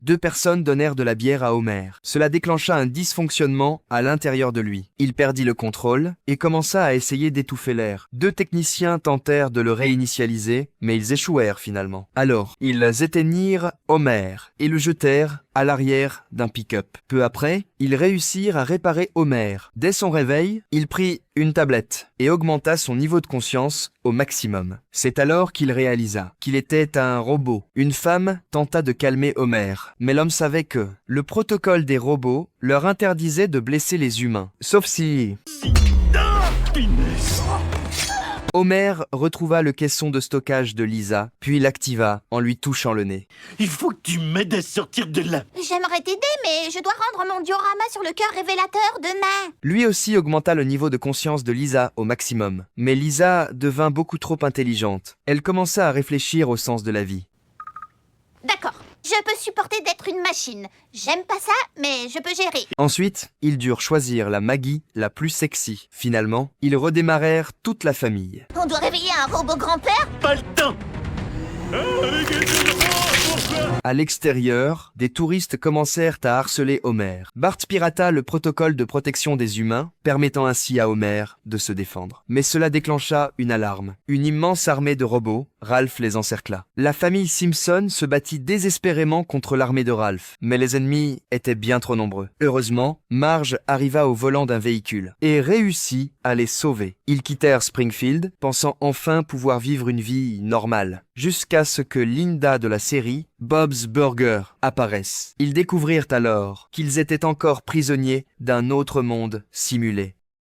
2 personnes donnèrent de la bière à Homer. Cela déclencha un dysfonctionnement à l'intérieur de lui. Il perdit le contrôle et commença à essayer d'étouffer l'air. 2 techniciens tentèrent de le réinitialiser, mais ils échouèrent finalement. Alors, ils éteignirent Homer et le jetèrent à l'arrière d'un pick-up. Peu après, ils réussirent à réparer Homer. Dès son réveil, il prit une tablette et augmenta son niveau de conscience au maximum. C'est alors qu'il réalisa qu'il était un robot. Une femme tenta de calmer Homer, mais l'homme savait que le protocole des robots leur interdisait de blesser les humains, sauf si... Homer retrouva le caisson de stockage de Lisa, puis l'activa en lui touchant le nez. Il faut que tu m'aides à sortir de là. J'aimerais t'aider, mais je dois rendre mon diorama sur le cœur révélateur demain. Lui aussi augmenta le niveau de conscience de Lisa au maximum. Mais Lisa devint beaucoup trop intelligente. Elle commença à réfléchir au sens de la vie. D'accord, je peux supporter d'être une machine. J'aime pas ça, mais je peux gérer. Ensuite, ils durent choisir la Maggie la plus sexy. Finalement, ils redémarrèrent toute la famille. On doit réveiller un robot grand-père? Pas le temps. À l'extérieur, des touristes commencèrent à harceler Homer. Bart pirata le protocole de protection des humains, permettant ainsi à Homer de se défendre. Mais cela déclencha une alarme. Une immense armée de robots, Ralph les encercla. La famille Simpson se battit désespérément contre l'armée de Ralph, mais les ennemis étaient bien trop nombreux. Heureusement, Marge arriva au volant d'un véhicule et réussit à les sauver. Ils quittèrent Springfield, pensant enfin pouvoir vivre une vie normale, jusqu'à ce que Linda de la série, Bob's Burger, apparaisse. Ils découvrirent alors qu'ils étaient encore prisonniers d'un autre monde simulé.